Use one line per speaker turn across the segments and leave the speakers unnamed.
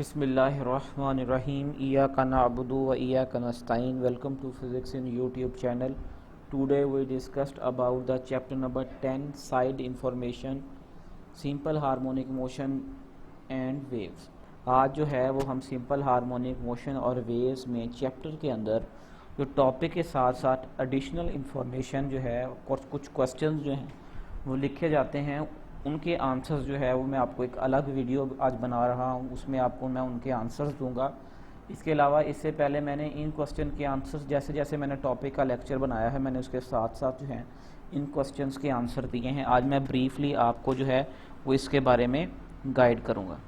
बिस्मिल्लाहिर्रहमानिर्रहीम इय्याका नअबुदु व इय्याका नस्तईन। Welcome to physics in YouTube channel. Today we discussed about the chapter number 10 side information, simple harmonic motion and waves. आज जो है वो हम सिंपल हार्मोनिक मोशन और वेव्स में चैप्टर के अंदर जो टॉपिक के साथ साथ एडिशनल इंफॉर्मेशन जो है कुछ क्वेश्चंस जो हैं वो लिखे जाते हैं, उनके आंसर्स जो है वो मैं आपको एक अलग वीडियो आज बना रहा हूँ, उसमें आपको मैं उनके आंसर्स दूंगा। इसके अलावा इससे पहले मैंने इन क्वेश्चन के आंसर्स जैसे जैसे मैंने टॉपिक का लेक्चर बनाया है, मैंने उसके साथ साथ जो है इन क्वेश्चंस के आंसर दिए हैं। आज मैं ब्रीफली आपको जो है वो इसके बारे में गाइड करूँगा।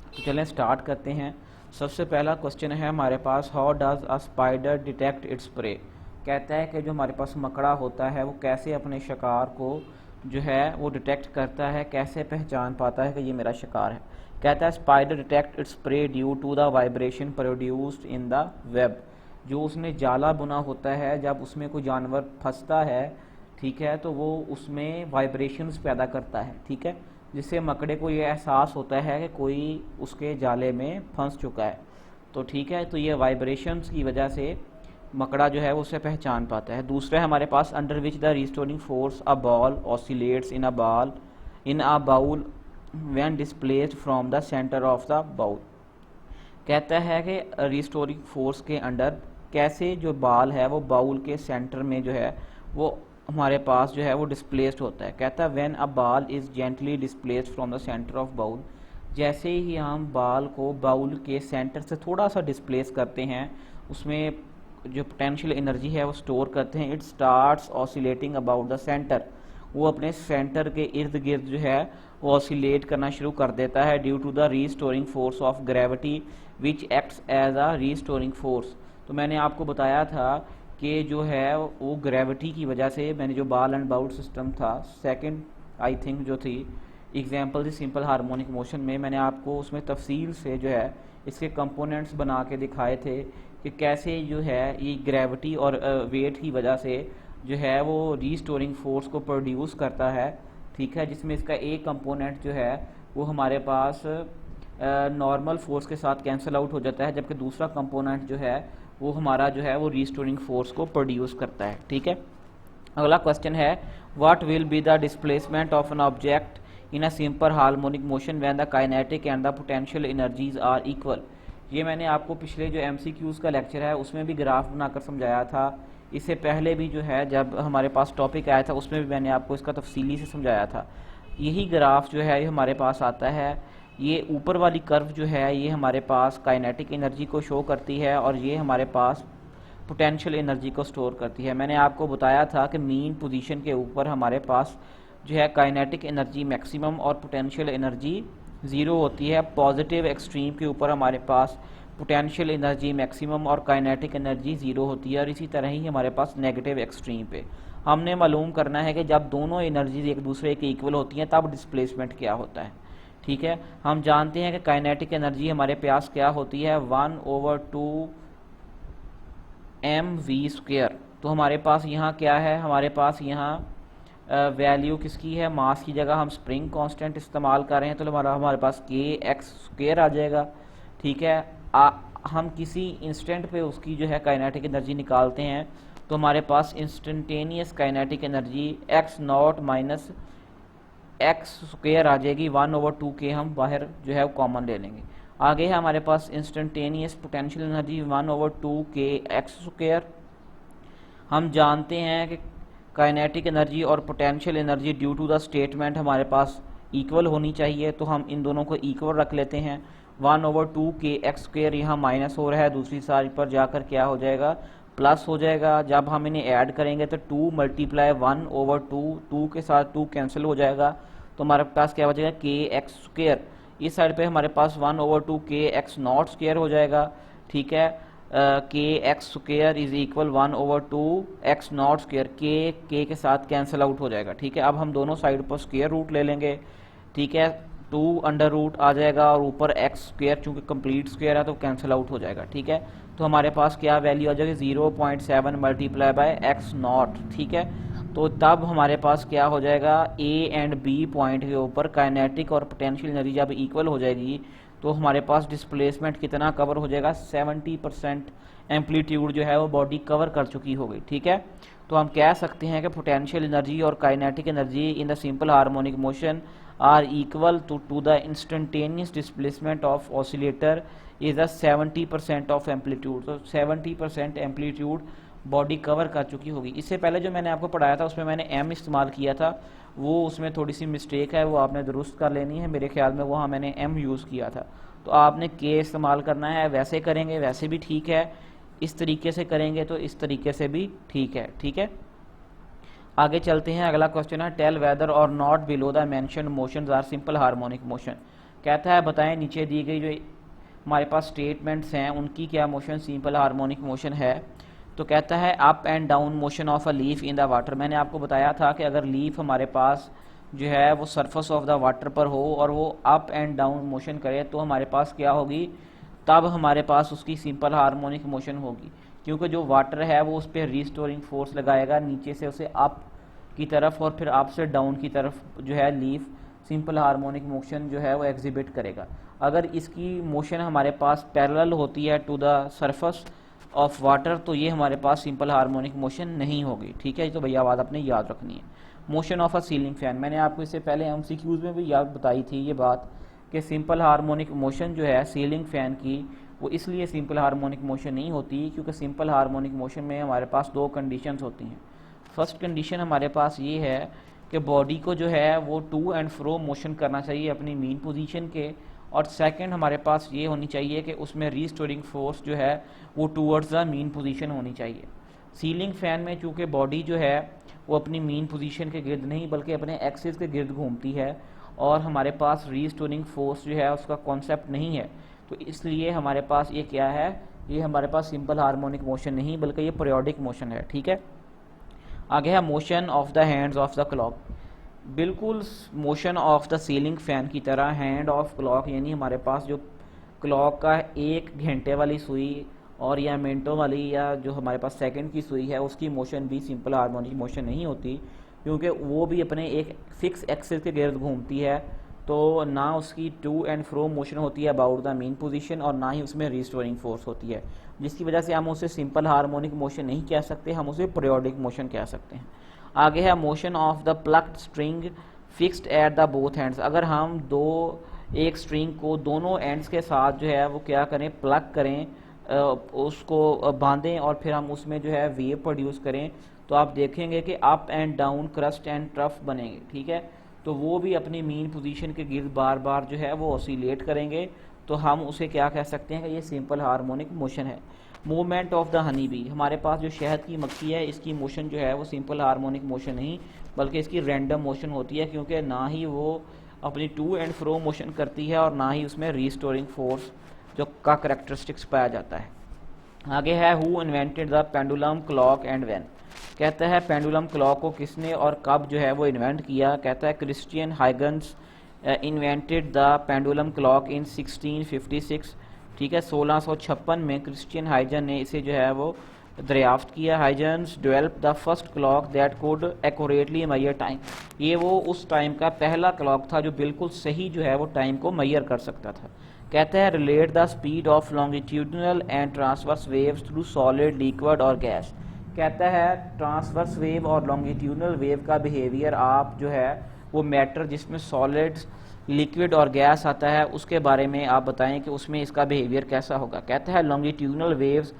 तो चलें स्टार्ट करते हैं। सबसे पहला क्वेश्चन है हमारे पास, how does a spider detect its prey. कहता है कि जो हमारे पास मकड़ा होता है वो कैसे अपने शिकार को जो है वो डिटेक्ट करता है, कैसे पहचान पाता है कि ये मेरा शिकार है। कहता है spider detect its prey due to the vibration produced in the web. जो उसने जाला बुना होता है, जब उसमें कोई जानवर फंसता है, ठीक है, तो वो उसमें वाइब्रेशंस पैदा करता है, ठीक है, जिससे मकड़े को ये एहसास होता है कि कोई उसके जाले में फंस चुका है। तो ठीक है, तो ये वाइब्रेशंस की वजह से मकड़ा जो है वो उसे पहचान पाता है। दूसरा है हमारे पास, under which the restoring force a ball oscillates in a bowl when displaced from the centre of the bowl. कहता है कि रिस्टोरिंग फोर्स के अंडर कैसे जो बाल है वो बाउल के सेंटर में जो है वो हमारे पास जो है वो डिस्प्लेस्ड होता है। कहता है when a ball is gently displaced from the centre of bowl. जैसे ही हम बाल को बाउल के सेंटर से थोड़ा सा डिस्प्लेस करते हैं, उसमें जो पोटेंशियल एनर्जी है वो स्टोर करते हैं। It starts oscillating about the centre. वो अपने सेंटर के इर्द गिर्द जो है वो ऑसिलेट करना शुरू कर देता है due to the restoring force of gravity which acts as a restoring force. तो मैंने आपको बताया था कि जो है वो ग्रेविटी की वजह से, मैंने जो बॉल एंड बाउल सिस्टम था सेकंड आई थिंक जो थी एग्जाम्पल थी सिंपल हार्मोनिक मोशन में, मैंने आपको उसमें तफसील से जो है इसके कंपोनेंट्स बना के दिखाए थे कि कैसे जो है ये ग्रेविटी और वेट की वजह से जो है वो रीस्टोरिंग फोर्स को प्रोड्यूस करता है, ठीक है, जिसमें इसका एक कंपोनेंट जो है वो हमारे पास नॉर्मल फोर्स के साथ कैंसिल आउट हो जाता है, जबकि दूसरा कंपोनेंट जो है वो हमारा जो है वो रीस्टोरिंग फोर्स को प्रोड्यूस करता है, ठीक है। अगला क्वेश्चन है, what will be the displacement of an object in a simple harmonic motion when the kinetic and the potential energies are equal. ये मैंने आपको पिछले जो MCQs का लेक्चर है उसमें भी ग्राफ बनाकर समझाया था। इससे पहले भी जो है जब हमारे पास टॉपिक आया था उसमें भी मैंने आपको इसका तफसीली से समझाया था। यही ग्राफ जो है ये हमारे पास आता है। ये ऊपर वाली कर्व जो है ये हमारे पास काइनेटिक एनर्जी को शो करती है और ये हमारे पास पोटेंशियल एनर्जी को स्टोर करती है। मैंने आपको बताया था कि मीन पोजीशन के ऊपर हमारे पास जो है काइनेटिक एनर्जी मैक्सिमम और पोटेंशियल एनर्जी ज़ीरो होती है। पॉजिटिव एक्सट्रीम के ऊपर हमारे पास पोटेंशियल एनर्जी मैक्सिमम और काइनेटिक एनर्जी ज़ीरो होती है, और इसी तरह ही हमारे पास नेगेटिव एक्सट्रीम पे हमने मालूम करना है कि जब दोनों एनर्जीज एक दूसरे के इक्वल होती हैं तब डिस्प्लेसमेंट क्या होता है, ठीक है। हम जानते हैं कि काइनेटिक एनर्जी हमारे पास क्या होती है, 1/2 mv²। तो हमारे पास यहाँ क्या है, हमारे पास यहाँ वैल्यू किसकी है, मास की जगह हम स्प्रिंग कांस्टेंट इस्तेमाल कर रहे हैं, तो हमारे पास kx² आ जाएगा, ठीक है। हम किसी इंस्टेंट पे उसकी जो है काइनेटिक एनर्जी निकालते हैं तो हमारे पास instantaneous kinetic energy x0 - x² आ जाएगी। 1/2 के हम बाहर जो है वो कॉमन ले लेंगे। आगे है हमारे पास इंस्टेंटेनियस पोटेंशियल एनर्जी 1/2 के x²। हम जानते हैं कि काइनेटिक एनर्जी और potential energy due to the statement हमारे पास इक्वल होनी चाहिए, तो हम इन दोनों को इक्वल रख लेते हैं। 1/2 के x² यहाँ माइनस हो रहा है, दूसरी साइड पर जाकर क्या हो जाएगा, प्लस हो जाएगा। जब हम इन्हें ऐड करेंगे तो 2 × 1/2, 2 के साथ 2 कैंसिल हो जाएगा, तो हमारे पास क्या हो जाएगा kx²। इस साइड पे हमारे पास 1/2 kx0² हो जाएगा, ठीक है। kx² is equal 1/2 x0², k के साथ कैंसिल आउट हो जाएगा, ठीक है। अब हम दोनों साइड पर स्क्वायर रूट ले लेंगे, ठीक है, 2 आ जाएगा और ऊपर x² चूंकि कंप्लीट स्क्वायर है तो कैंसिल आउट हो जाएगा, ठीक है। तो हमारे पास क्या वैल्यू आ जाएगी, 0.7 × x0, ठीक है। तो तब हमारे पास क्या हो जाएगा, A एंड B पॉइंट के ऊपर काइनेटिक और पोटेंशियल एनर्जी जब इक्वल हो जाएगी तो हमारे पास डिस्प्लेसमेंट कितना कवर हो जाएगा, 70% एम्पलीट्यूड जो है वो बॉडी कवर कर चुकी होगी। ठीक है, तो हम कह सकते हैं कि पोटेंशियल एनर्जी और kinetic energy in the simple harmonic motion are equal to the instantaneous displacement of oscillator is the 70% of amplitude. तो 70% एम्पलीट्यूड बॉडी कवर कर चुकी होगी। इससे पहले जो मैंने आपको पढ़ाया था उसमें मैंने एम इस्तेमाल किया था, वो उसमें थोड़ी सी मिस्टेक है, वो आपने दुरुस्त कर लेनी है। मेरे ख्याल में वहाँ मैंने एम यूज़ किया था, तो आपने के इस्तेमाल करना है। वैसे करेंगे वैसे भी ठीक है, इस तरीके से करेंगे तो इस तरीके से भी ठीक है। ठीक है, आगे चलते हैं। अगला क्वेश्चन है tell whether or not below the mentioned motions are simple harmonic motion. कहता है बताएं नीचे दी गई जो हमारे पास स्टेटमेंट्स हैं उनकी क्या मोशन सिंपल हार्मोनिक मोशन है। तो कहता है up and down motion of a leaf in the water. मैंने आपको बताया था कि अगर लीफ हमारे पास जो है वो सरफेस ऑफ द वाटर पर हो और वो अप एंड डाउन मोशन करे तो हमारे पास क्या होगी, तब हमारे पास उसकी सिंपल हार्मोनिक मोशन होगी, क्योंकि जो वाटर है वो उस पर रिस्टोरिंग फोर्स लगाएगा, नीचे से उसे अप की तरफ और फिर अप से डाउन की तरफ जो है लीफ सिंपल हार्मोनिक मोशन जो है वो एग्जिबिट करेगा। अगर इसकी मोशन हमारे पास पैरेलल होती है to the surface of water तो ये हमारे पास सिंपल हार्मोनिक मोशन नहीं होगी। ठीक है, तो भैया बात आपने याद रखनी है। Motion of a ceiling fan, मैंने आपको इससे पहले एमसीक्यूज में भी याद बताई थी ये बात कि सिंपल हार्मोनिक मोशन जो है सीलिंग फैन की वो इसलिए सिंपल हार्मोनिक मोशन नहीं होती क्योंकि सिंपल हार्मोनिक मोशन में हमारे पास दो कंडीशंस होती हैं। फर्स्ट कंडीशन हमारे पास ये है कि बॉडी को जो है वो टू एंड फ्रो मोशन करना चाहिए अपनी मीन पोजीशन के, और सेकंड हमारे पास ये होनी चाहिए कि उसमें रीस्टोरिंग फोर्स जो है वो टूवर्ड्स द मीन पोजीशन होनी चाहिए। सीलिंग फैन में चूँकि बॉडी जो है वो अपनी मीन पोजीशन के गिर्द नहीं बल्कि अपने एक्सिस के गिर्द घूमती है और हमारे पास रीस्टोरिंग फोर्स जो है उसका कॉन्सेप्ट नहीं है, तो इसलिए हमारे पास ये क्या है, ये हमारे पास सिंपल हार्मोनिक मोशन नहीं बल्कि ये पीरियोडिक मोशन है। ठीक है, आगे है motion of the hands of the clock. बिल्कुल motion of the ceiling fan की तरह हैंड ऑफ क्लॉक यानी हमारे पास जो क्लॉक का 1 घंटे वाली सुई और या मिनटों वाली या जो हमारे पास सेकंड की सुई है उसकी मोशन भी सिंपल हार्मोनिक मोशन नहीं होती, क्योंकि वो भी अपने एक फिक्स एक्सिस के गिर्द घूमती है, तो ना उसकी टू एंड फ्रो मोशन होती है अबाउट द मीन पोजीशन और ना ही उसमें रिस्टोरिंग फोर्स होती है, जिसकी वजह से हम उसे सिंपल हार्मोनिक मोशन नहीं कह सकते, हम उसे पीरियोडिक मोशन कह सकते हैं। आगे है motion of the plucked string fixed at the both ends. अगर हम एक स्ट्रिंग को दोनों एंड्स के साथ जो है वो क्या करें, प्लग करें, उसको बांधें और फिर हम उसमें जो है वेव प्रोड्यूस करें, तो आप देखेंगे कि up and down crust and trough बनेंगे। ठीक है, तो वो भी अपनी मीन पोजीशन के गिर्द बार बार जो है वो ऑसिलेट करेंगे, तो हम उसे क्या कह सकते हैं कि ये सिंपल हार्मोनिक मोशन है। Movement of the honey bee, हमारे पास जो शहद की मक्खी है इसकी मोशन जो है वो सिंपल हार्मोनिक मोशन नहीं बल्कि इसकी रैंडम मोशन होती है, क्योंकि ना ही वो अपनी टू एंड फ्रो मोशन करती है और ना ही उसमें रीस्टोरिंग फोर्स जो का करेक्टरिस्टिक्स पाया जाता है। आगे है who invented the pendulum clock and when. कहता है पेंडुलम क्लॉक को किसने और कब जो है वो इन्वेंट किया। कहता है Christian Huygens invented the pendulum clock in 1656। ठीक है, 1656 में क्रिश्चियन हाइजन ने इसे जो है वो दरियाफ्त किया। Huygens developed the first clock that could accurately measure time. ये वो उस टाइम का पहला क्लॉक था जो बिल्कुल सही जो है वो टाइम को मेजर कर सकता था। कहता है relate the speed of longitudinal and transverse waves through solid, liquid और गैस। कहता है ट्रांसवर्स वेव और लॉन्गिट्यूडनल वेव का बिहेवियर आप जो है वो मैटर जिसमें सॉलिड्स, लिक्विड और गैस आता है उसके बारे में आप बताएं कि उसमें इसका बिहेवियर कैसा होगा। कहता है longitudinal waves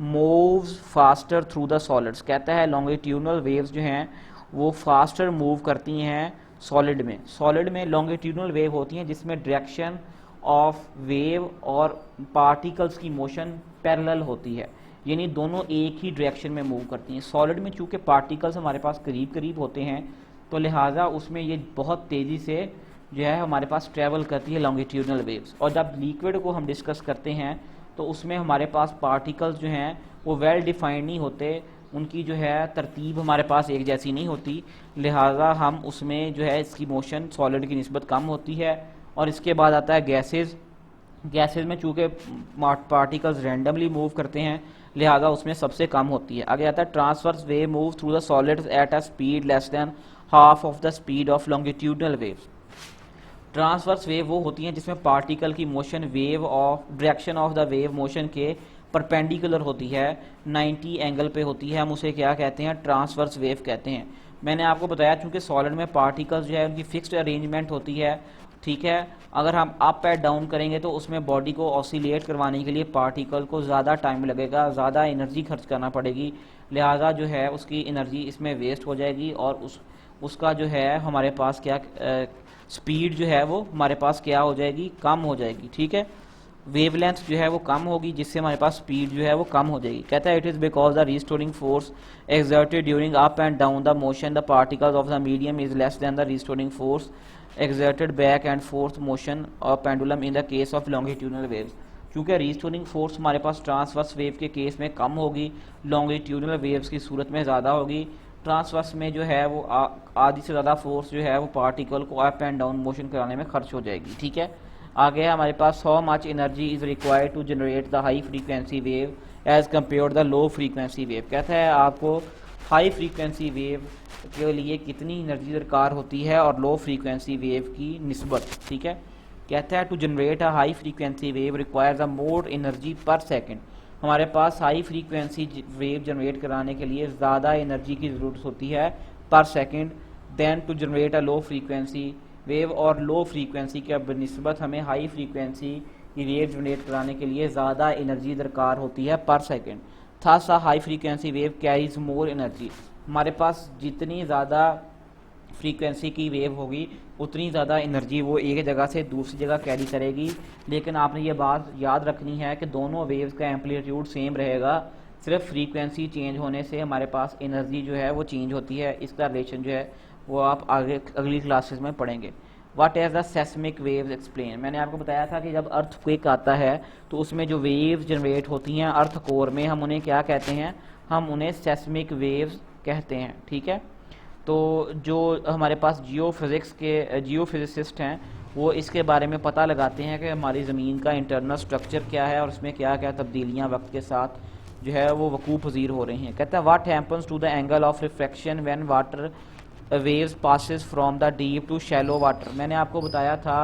moves faster through the solids. कहता है लॉन्गिट्यूडनल वेव्स जो हैं वो फास्टर मूव करती हैं सॉलिड में। सॉलिड में लॉन्गिट्यूडनल वेव होती हैं जिसमें डायरेक्शन ऑफ वेव और पार्टिकल्स की मोशन पैरेलल होती है, यानी दोनों एक ही डायरेक्शन में मूव करती हैं। सॉलिड में चूँकि पार्टिकल्स हमारे पास करीब करीब होते हैं तो लिहाजा उसमें ये बहुत तेज़ी से जो है हमारे पास ट्रैवल करती है लॉन्गिट्यूडनल वेव्स। और जब लिक्विड को हम डिस्कस करते हैं तो उसमें हमारे पास पार्टिकल्स जो हैं वो वेल डिफाइंड नहीं होते, उनकी जो है तरतीब हमारे पास एक जैसी नहीं होती, लिहाजा हम उसमें जो है इसकी मोशन सॉलिड की निस्बत कम होती है। और इसके बाद आता है गैसेज। गैसेज में चूँकि पार्टिकल्स रैंडमली मूव करते हैं लिहाजा उसमें सबसे कम होती है। आगे आता है transverse wave move through the solids at a speed less than half of the speed of longitudinal waves. Transverse wave वो होती हैं जिसमें पार्टिकल की motion wave of direction of the wave motion के परपेंडिकुलर होती है, 90 एंगल पे होती है, हम उसे क्या कहते हैं, ट्रांसवर्स वेव कहते हैं। मैंने आपको बताया चूंकि सॉलिड में पार्टिकल्स जो है उनकी फिक्स्ड अरेंजमेंट होती है, ठीक है। अगर हम अप एंड डाउन करेंगे तो उसमें बॉडी को ऑसिलेट करवाने के लिए पार्टिकल को ज़्यादा टाइम लगेगा, ज़्यादा एनर्जी खर्च करना पड़ेगी, लिहाजा जो है उसकी एनर्जी इसमें वेस्ट हो जाएगी और उसका जो है हमारे पास क्या स्पीड जो है वो हमारे पास क्या हो जाएगी, कम हो जाएगी, ठीक है। वेवलेंथ जो है वो कम होगी जिससे हमारे पास स्पीड जो है वो कम हो जाएगी। कहता है it is because the restoring force exerted during up and down the motion the particles of the medium is less than the restoring force exerted back and fourth motion of pendulum in the case of longitudinal waves. क्योंकि restoring force हमारे पास transverse wave के case में कम होगी, longitudinal waves की सूरत में ज़्यादा होगी। Transverse में जो है वो आधी से ज़्यादा फोर्स जो है वो पार्टिकल को अप एंड डाउन मोशन कराने में खर्च हो जाएगी, ठीक है। आगे हमारे पास how much energy is required to generate the high frequency wave as compare the low frequency wave. कहता है आपको हाई फ्रीक्वेंसी वेव के लिए कितनी एनर्जी दरकार होती है और लो फ्रीक्वेंसी वेव की निस्बत, ठीक है। कहता है to generate a high frequency wave requires a more energy per second. हमारे पास हाई फ्रीक्वेंसी वेव जनरेट कराने के लिए ज़्यादा एनर्जी की ज़रूरत होती है per second then to generate a low frequency wave, और लो फ्रीक्वेंसी के बनिस्बत हमें हाई फ्रीक्वेंसी की वेव जनरेट कराने के लिए ज़्यादा एनर्जी दरकार होती है per second. Thus a high frequency wave carries more energy. हमारे पास जितनी ज़्यादा फ्रीक्वेंसी की वेव होगी उतनी ज़्यादा एनर्जी वो एक जगह से दूसरी जगह कैरी करेगी, लेकिन आपने ये बात याद रखनी है कि दोनों वेव्स का एम्पलीट्यूड सेम रहेगा, सिर्फ फ्रीक्वेंसी चेंज होने से हमारे पास एनर्जी जो है वो चेंज होती है। इसका रिलेशन जो है वो आप आगे अगली क्लासेस में पढ़ेंगे। What is the seismic waves explain. मैंने आपको बताया था कि जब अर्थक्वेक आता है तो उसमें जो वेव्स जनरेट होती हैं अर्थ कोर में, हम उन्हें क्या कहते हैं, हम उन्हें सेस्मिक वेव्स कहते हैं, ठीक है। तो जो हमारे पास जियोफिजिसिस्ट हैं वो इसके बारे में पता लगाते हैं कि हमारी ज़मीन का इंटरनल स्ट्रक्चर क्या है और उसमें क्या क्या तब्दीलियाँ वक्त के साथ जो है वो वकूफ़ पज़ीर हो रही हैं। कहता है what happens to the angle of refraction when water waves passes from the deep to shallow water. मैंने आपको बताया था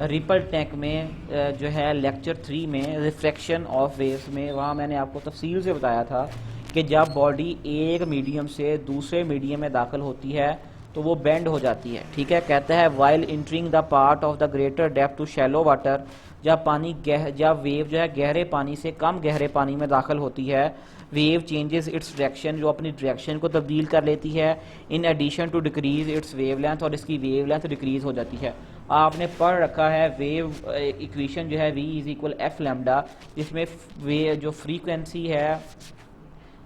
रिपल टैंक में जो है लेक्चर 3 में रिफ्रैक्शन ऑफ वेव्स में, वहाँ मैंने आपको तफसील से बताया था कि जब बॉडी एक मीडियम से दूसरे मीडियम में दाखिल होती है तो वो बेंड हो जाती है, ठीक है। कहता है while entering the part of the greater depth to shallow water, जब वेव जो है गहरे पानी से कम गहरे पानी में दाखिल होती है, वेव चेंजेस इट्स डायरेक्शन, जो अपनी डायरेक्शन को तब्दील कर लेती है, in addition to decrease its wavelength, और इसकी वेवलेंथ डिक्रीज हो जाती है। आपने पढ़ रखा है वेव इक्वेशन जो है v is equal F lambda, जिसमें वे जो फ्रीक्वेंसी है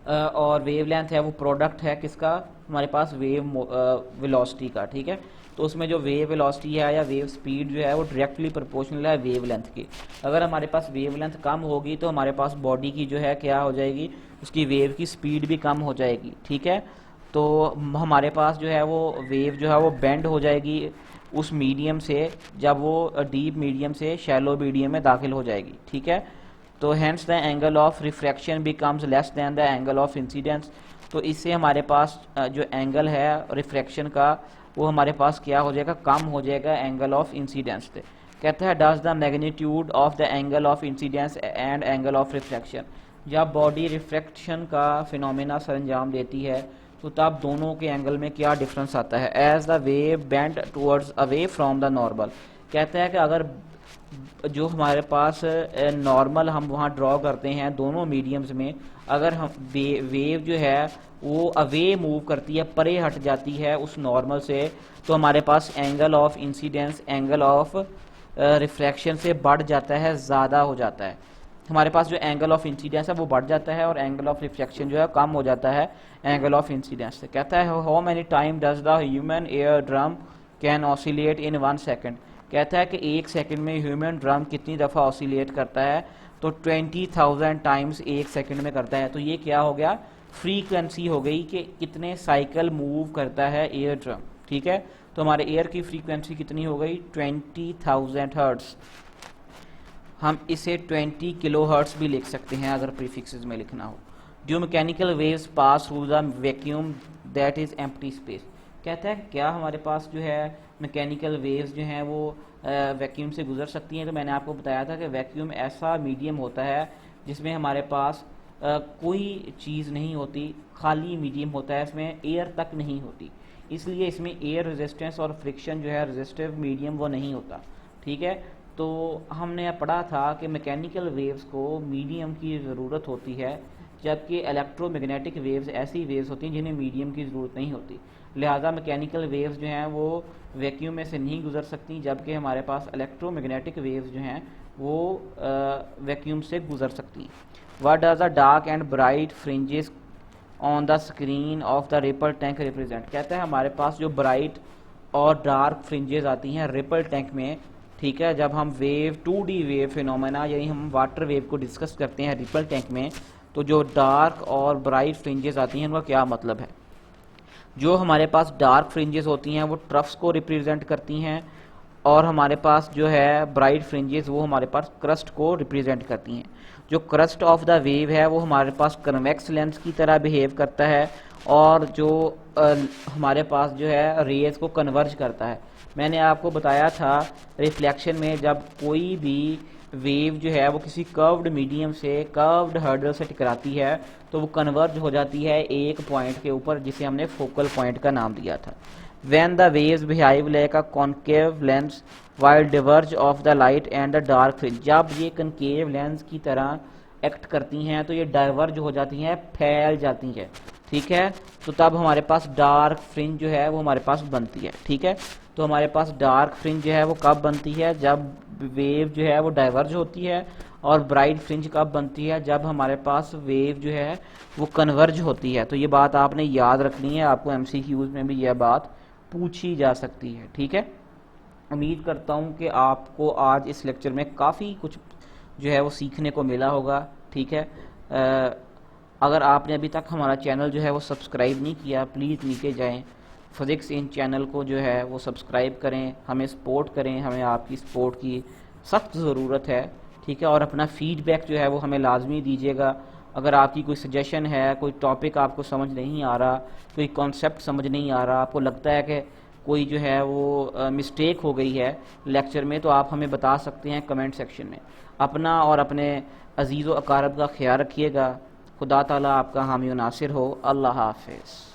और वेवलेंथ है वो प्रोडक्ट है किसका, हमारे पास वेव वेलोसिटी का, ठीक है। तो उसमें जो वेव वेलोसिटी है या वेव स्पीड जो है वो डायरेक्टली प्रोपोर्शनल है वेवलेंथ की। अगर हमारे पास वेवलेंथ कम होगी तो हमारे पास बॉडी की जो है क्या हो जाएगी, उसकी वेव की स्पीड भी कम हो जाएगी, ठीक है। तो हमारे पास जो है वो वेव जो है वो बेंड हो जाएगी उस मीडियम से, जब वो डीप मीडियम से शैलो मीडियम में दाखिल हो जाएगी, ठीक है। तो hence the angle of refraction becomes less than the angle of incidence. तो इससे हमारे पास जो एंगल है रिफ्रैक्शन का वो हमारे पास क्या हो जाएगा, कम हो जाएगा एंगल ऑफ इंसिडेंस से। कहता है does the magnitude of the angle of incidence and angle of refraction, जब बॉडी रिफ्रैक्शन का फिनोमेना सर अंजाम देती है तो तब दोनों के एंगल में क्या डिफरेंस आता है। As the wave bend towards away from the normal. कहता है कि अगर जो हमारे पास नॉर्मल हम वहाँ ड्रॉ करते हैं दोनों मीडियम्स में, अगर हम वेव जो है वो अवे मूव करती है, परे हट जाती है उस नॉर्मल से, तो हमारे पास angle of incidence angle of refraction से बढ़ जाता है, ज़्यादा हो जाता है। हमारे पास जो एंगल ऑफ इंसिडेंस है वो बढ़ जाता है और एंगल ऑफ रिफ्रैक्शन जो है कम हो जाता है एंगल ऑफ इंसिडेंस से। कहता है how many time does the human air drum can oscillate in 1 second. कहता है कि 1 सेकंड में ह्यूमन ड्रम कितनी दफ़ा ऑसिलेट करता है, तो 20,000 टाइम्स 1 सेकंड में करता है। तो ये क्या हो गया, फ्रीक्वेंसी हो गई कि कितने साइकिल मूव करता है एयर ड्रम, ठीक है। तो हमारे एयर की फ्रीक्वेंसी कितनी हो गई, 20,000 हर्ट्स। हम इसे 20 किलो हर्ट्स भी लिख सकते हैं अगर प्रीफिक्सेस में लिखना हो। जो mechanical waves pass through the vacuum that is empty space. कहता है क्या हमारे पास जो है मैकेनिकल वेव्स जो हैं वो वैक्यूम से गुजर सकती हैं। तो मैंने आपको बताया था कि वैक्यूम ऐसा मीडियम होता है जिसमें हमारे पास कोई चीज़ नहीं होती, खाली मीडियम होता है, इसमें एयर तक नहीं होती, इसलिए इसमें एयर रेजिस्टेंस और फ्रिक्शन जो है रेजिस्टिव मीडियम वो नहीं होता। ठीक है, तो हमने पढ़ा था कि मैकेनिकल वेव्स को मीडियम की ज़रूरत होती है, जबकि इलेक्ट्रोमैग्नेटिक वेव्स ऐसी वेव्स होती हैं जिन्हें मीडियम की ज़रूरत नहीं होती। लिहाजा मैकेनिकल वेव्स जो हैं वो वैक्यूम में से नहीं गुजर सकती, जबकि हमारे पास इलेक्ट्रोमैग्नेटिक वेव्स जो हैं वो वैक्यूम से गुजर सकती हैं। What does the dark and bright fringes on the screen of the ripple tank represent. कहता है हमारे पास जो ब्राइट और डार्क फ्रिंजेस आती हैं रिपल टैंक में, ठीक है, जब हम वेव 2D वेव फिनोमेना यानी हम वाटर वेव को डिस्कस करते हैं रिपल टैंक में, तो जो डार्क और ब्राइट फ्रिंजेस आती हैं उनका क्या मतलब है। जो हमारे पास डार्क फ्रिंजेस होती हैं वो ट्रफ्स को रिप्रेजेंट करती हैं, और हमारे पास जो है ब्राइट फ्रिंजेस वो हमारे पास क्रस्ट को रिप्रेजेंट करती हैं। जो क्रस्ट ऑफ द वेव है वो हमारे पास कन्वेक्स लेंस की तरह बिहेव करता है, और जो हमारे पास जो है रेज को कन्वर्ज करता है। मैंने आपको बताया था रिफ्लेक्शन में जब कोई भी वेव जो है वो किसी कर्व्ड मीडियम से कर्व्ड हर्डल से टकराती है तो वो कन्वर्ज हो जाती है एक पॉइंट के ऊपर जिसे हमने फोकल पॉइंट का नाम दिया था। When the waves behave like a concave lens while diverge of the light and the dark fringe, जब ये concave lens की तरह एक्ट करती हैं तो ये डाइवर्ज हो जाती हैं, फैल जाती है। ठीक है, तो तब हमारे पास डार्क फ्रिंज जो है वो हमारे पास बनती है। ठीक है, तो हमारे पास डार्क फ्रिंज जो है वो कब बनती है, जब वेव जो है वो डाइवर्ज होती है, और ब्राइट फ्रिंज कब बनती है, जब हमारे पास वेव जो है वो कन्वर्ज होती है। तो ये बात आपने याद रखनी है, आपको MCQs में भी यह बात पूछी जा सकती है। ठीक है, उम्मीद करता हूँ कि आपको आज इस लेक्चर में काफ़ी कुछ जो है वो सीखने को मिला होगा। ठीक है, अगर आपने अभी तक हमारा चैनल जो है वो सब्सक्राइब नहीं किया, प्लीज़ नीचे जाएं, फिज़िक्स इन चैनल को जो है वो सब्सक्राइब करें, हमें सपोर्ट करें, हमें आपकी सपोर्ट की सख्त ज़रूरत है। ठीक है, और अपना फीडबैक जो है वो हमें लाजमी दीजिएगा। अगर आपकी कोई सजेशन है, कोई टॉपिक आपको समझ नहीं आ रहा, कोई कॉन्सेप्ट समझ नहीं आ रहा, आपको लगता है कि कोई जो है वो मिस्टेक हो गई है लेक्चर में, तो आप हमें बता सकते हैं कमेंट सेक्शन में। अपना और अपने अजीज़ व अकारब का ख्याल रखिएगा। खुदा ताला आपका हामी व नासिर हो। अल्लाह हाफ़िज़।